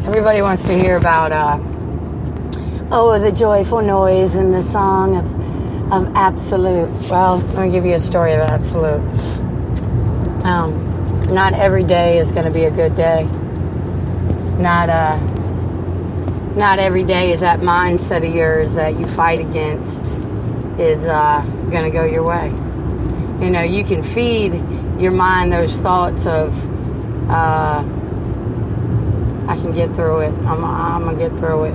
Everybody wants to hear about, the joyful noise and the song of Absolute. Well, let me give you a story of Absolute. Not every day is going to be a good day. Not every day is that mindset of yours that you fight against is going to go your way. You know, you can feed your mind those thoughts of, I can get through it. I'm going to get through it.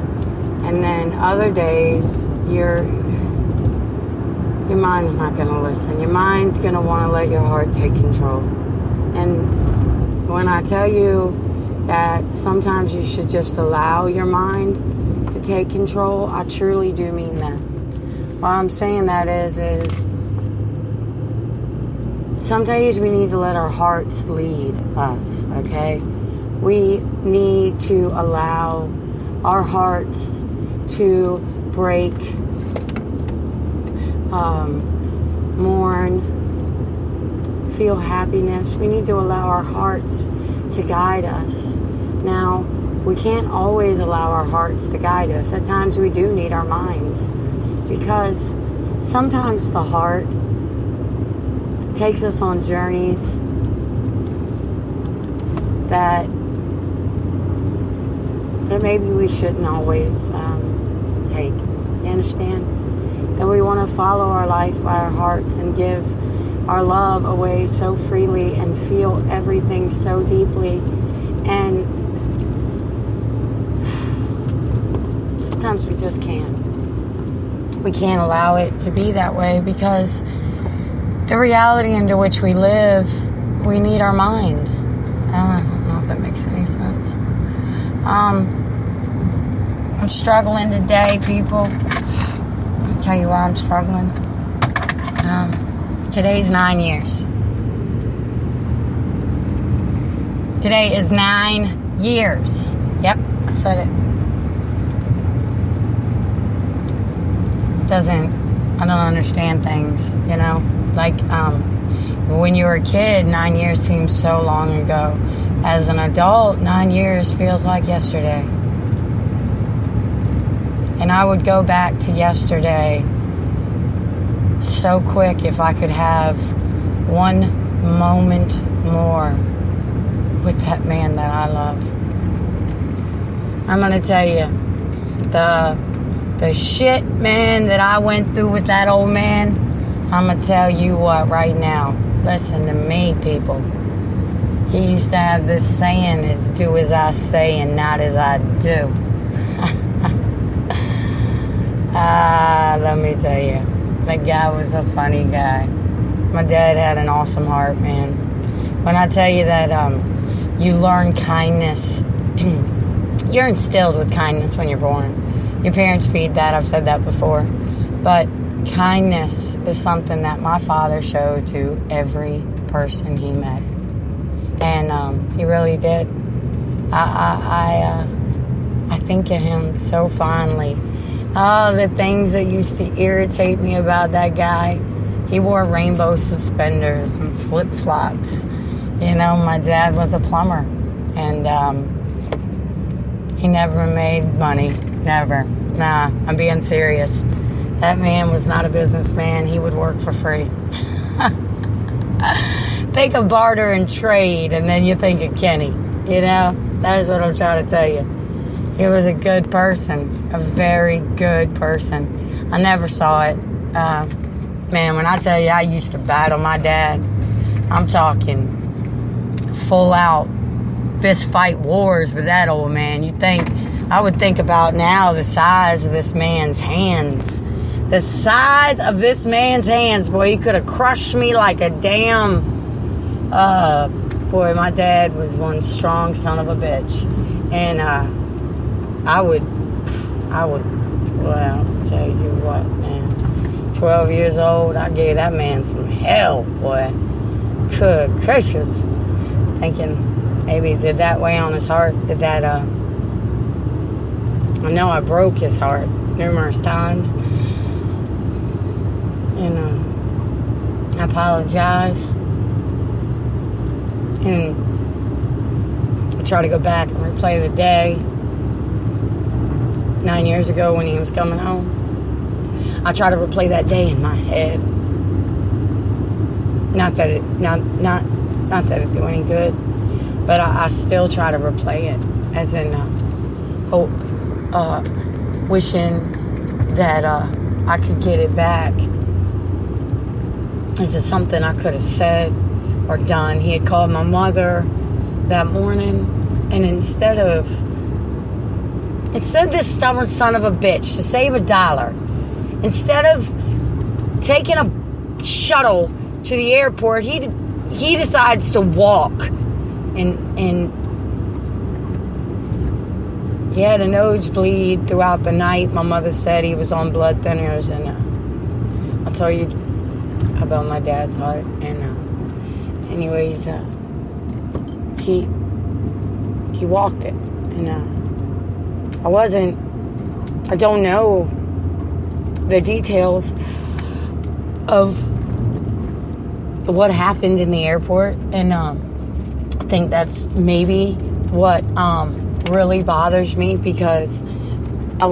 And then other days, your mind's not going to listen. Your mind's going to want to let your heart take control. And when I tell you that sometimes you should just allow your mind to take control, I truly do mean that. What I'm saying that is some days we need to let our hearts lead us, okay? We need to allow our hearts to break, mourn, feel happiness. We need to allow our hearts to guide us. Now, we can't always allow our hearts to guide us. At times we do need our minds, because sometimes the heart takes us on journeys that maybe we shouldn't always take. You understand? That we want to follow our life by our hearts and give our love away so freely and feel everything so deeply. And sometimes we just can't. We can't allow it to be that way, because the reality into which we live, we need our minds. I don't know if that makes any sense. I'm struggling today, people. I'll tell you why I'm struggling. Today's 9 years. Today is 9 years. Yep, I said it. I don't understand things, you know? Like, when you were a kid, 9 years seems so long ago. As an adult, 9 years feels like yesterday. And I would go back to yesterday so quick if I could have one moment more with that man that I love. I'm going to tell you, the shit, man, that I went through with that old man, I'm going to tell you what right now. Listen to me, people. He used to have this saying, is do as I say and not as I do. Let me tell you, that guy was a funny guy. My dad had an awesome heart, man. When I tell you that you learn kindness, you're instilled with kindness when you're born. Your parents feed that. I've said that before. But kindness is something that my father showed to every person he met. And he really did. I think of him so fondly. Oh, the things that used to irritate me about that guy. He wore rainbow suspenders and flip-flops. You know, my dad was a plumber. And he never made money. Never. Nah, I'm being serious. That man was not a businessman. He would work for free. Think of barter and trade, and then you think of Kenny. You know? That is what I'm trying to tell you. He was a good person. A very good person. I never saw it. Man, when I tell you I used to battle my dad, I'm talking full out fist fight wars with that old man. I would think about now the size of this man's hands. The size of this man's hands, boy, he could have crushed me like a damn, boy, my dad was one strong son of a bitch. And, I would, well, I'll tell you what, man. 12 years old, I gave that man some hell, boy. Good gracious. Thinking, maybe did that weigh on his heart? Did that, I know I broke his heart numerous times. And, I apologize. And I try to go back and replay the day. 9 years ago when he was coming home. I try to replay that day in my head. Not that it do any good, but I still try to replay it, as in hope, wishing that I could get it back. Is it something I could have said or done? He had called my mother that morning, and instead this stubborn son of a bitch to save $1, instead of taking a shuttle to the airport, he decides to walk, and he had a nosebleed throughout the night. My mother said he was on blood thinners, and I'll tell you about my dad's heart. And anyways, he walked it, and I don't know the details of what happened in the airport, and I think that's maybe what really bothers me, because I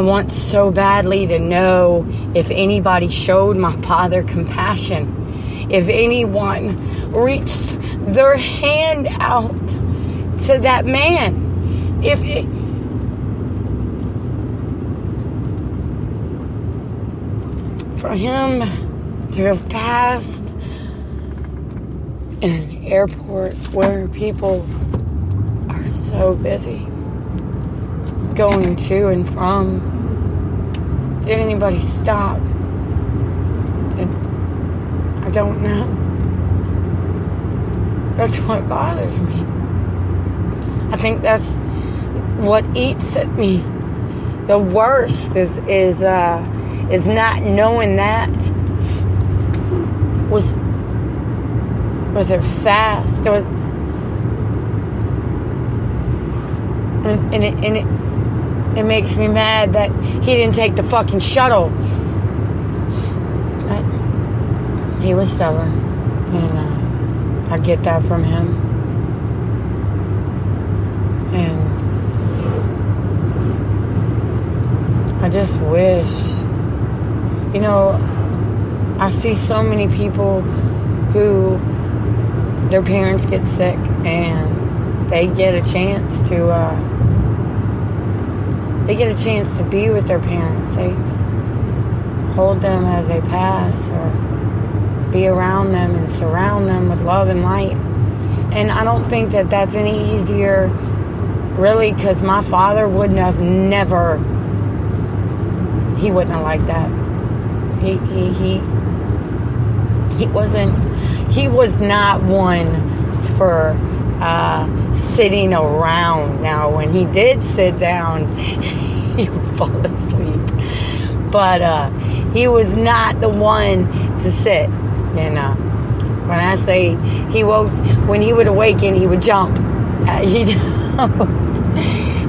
want so badly to know if anybody showed my father compassion, if anyone reached their hand out to that man, for him to have passed in an airport where people are so busy going to and from. Did anybody stop? I don't know. That's what bothers me. I think that's what eats at me the worst is not knowing that. Was it fast? And it makes me mad that he didn't take the fucking shuttle. But he was stubborn, and I get that from him. And I just wish, I see so many people who their parents get sick and they get a chance to be with their parents. They hold them as they pass, or be around them and surround them with love and light. And I don't think that that's any easier, really, because my father wouldn't have he wouldn't have liked that. He was not one for sitting around. Now, when he did sit down, he would fall asleep. But he was not the one to sit. When I say when he would awaken, he would jump.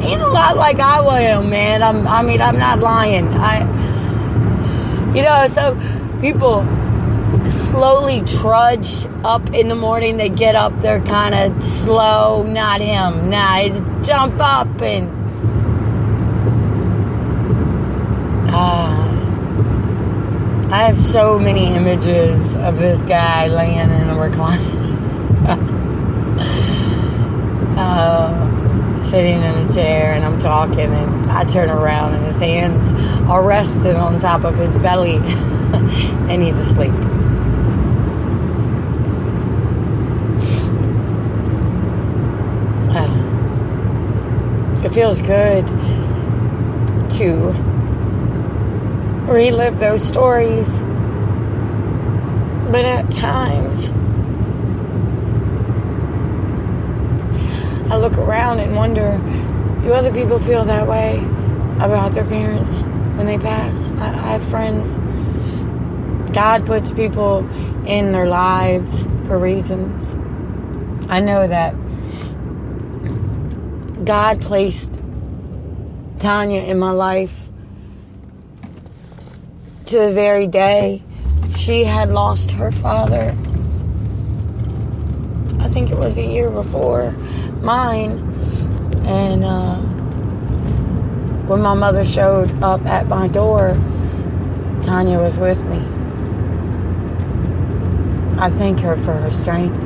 He's a lot like I am, man. I'm not lying. So people slowly trudge up in the morning. They get up, they're kind of slow. Not him. Nah, he's jump up and I have so many images of this guy laying in a recliner. Sitting in a chair, and I'm talking, and I turn around and his hands are resting on top of his belly and he's asleep. It feels good to relive those stories, but at times I look around and wonder, do other people feel that way about their parents when they pass? I have friends. God puts people in their lives for reasons. I know that God placed Tanya in my life to the very day she had lost her father. I think it was a year before mine, and when my mother showed up at my door, Tanya was with me. I thank her for her strength.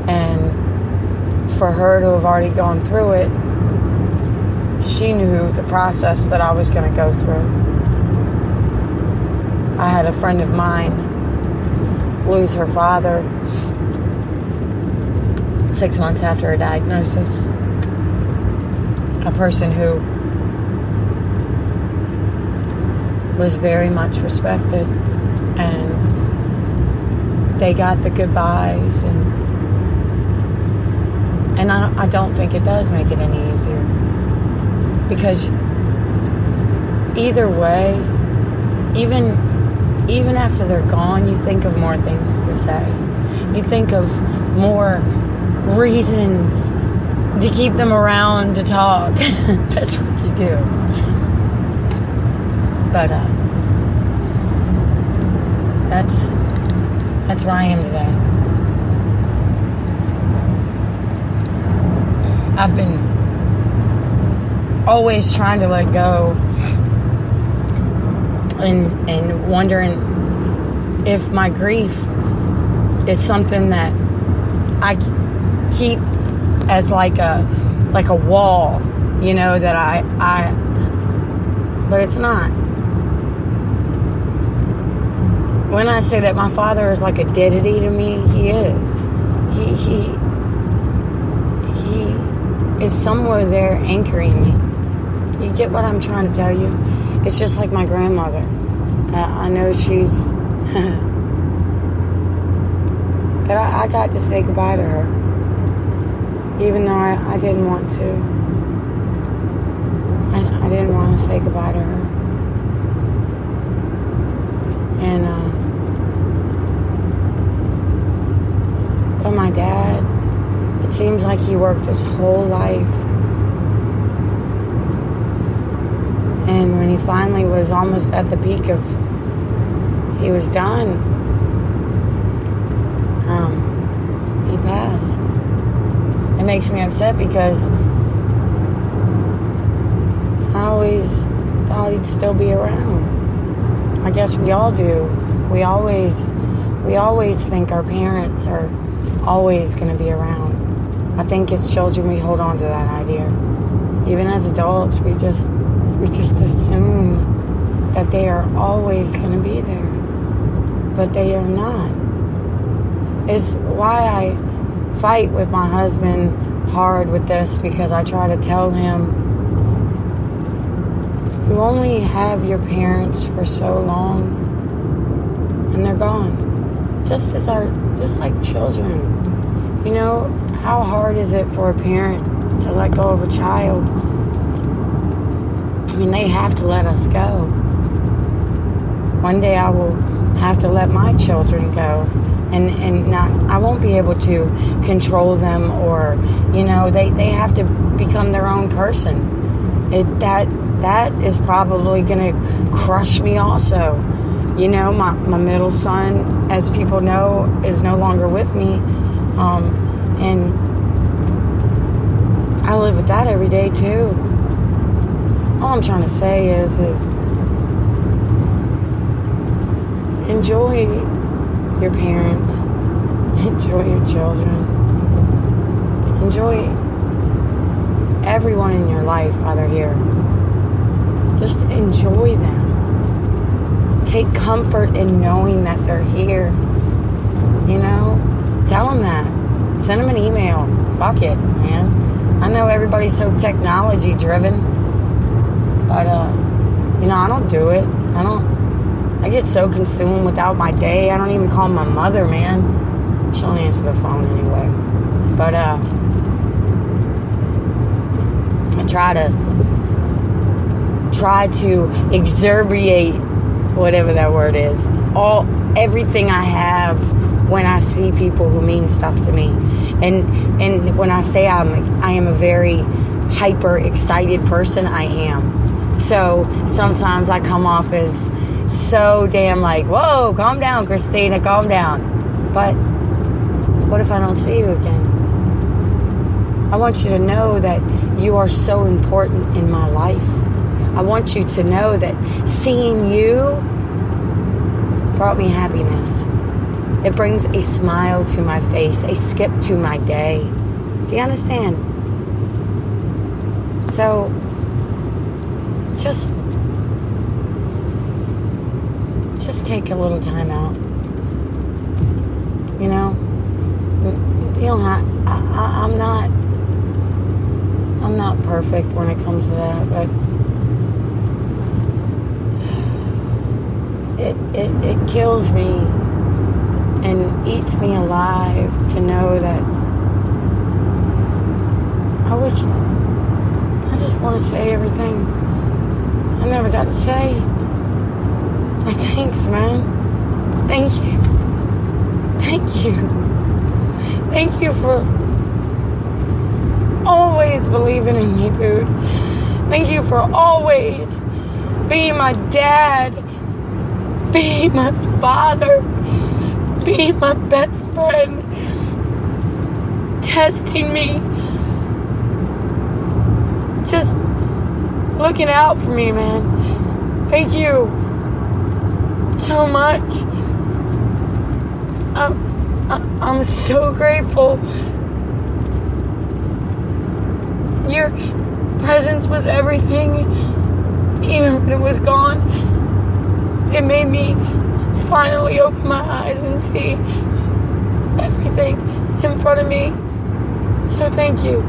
And for her to have already gone through it, she knew the process that I was going to go through. I had a friend of mine lose her father 6 months after her diagnosis. A person who was very much respected, and they got the goodbyes, and I don't think it does make it any easier, because either way, even after they're gone, you think of more things to say. You think of more reasons to keep them around to talk. That's what you do. But that's where I am today. I've been always trying to let go and wondering if my grief is something that I keep as like a wall, you know, that I but it's not. When I say that my father is like a deity to me, he is. He is somewhere there anchoring me. You get what I'm trying to tell you? It's just like my grandmother. I know she's but I got to say goodbye to her, even though I didn't want to. I didn't want to say goodbye to her. And but my dad, it seems like he worked his whole life, and when he finally was almost at the peak of, he was done, he passed. It makes me upset because I always thought he'd still be around. I guess we all do. We always think our parents are always going to be around. I think as children we hold on to that idea. Even as adults, we just assume that they are always going to be there, but they are not. It's why I fight with my husband hard with this, because I try to tell him, you only have your parents for so long, and they're gone. Just like children. You know, how hard is it for a parent to let go of a child? I mean, they have to let us go. One day I will have to let my children go, and not, I won't be able to control them, or, you know, they have to become their own person. That is probably going to crush me also. You know, my middle son, as people know, is no longer with me. And I live with that every day too. All I'm trying to say is enjoy your parents, enjoy your children, enjoy everyone in your life while they're here. Just enjoy them. Take comfort in knowing that they're here. You know, tell them that. Send them an email. Fuck it, man. I know everybody's so technology driven, but you know, I don't do it. I get so consumed without my day. I don't even call my mother, man. She'll answer the phone anyway. But I try to exurbiate, whatever that word is, everything I have when I see people who mean stuff to me. And when I say I am a very hyper excited person, I am. So sometimes I come off as so damn like, whoa, calm down, Christina, calm down. But what if I don't see you again? I want you to know that you are so important in my life. I want you to know that seeing you brought me happiness. It brings a smile to my face, a skip to my day. Do you understand? So, just take a little time out. You know? You know, I'm not perfect when it comes to that, but it kills me and eats me alive to know that I just want to say everything I never got to say. Like, thanks, man. Thank you. Thank you. Thank you for always believing in me, dude. Thank you for always being my dad, being my father, being my best friend, testing me, just looking out for me, man. Thank you so much. I'm so grateful. Your presence was everything, even when it was gone. It made me finally open my eyes and see everything in front of me. So thank you.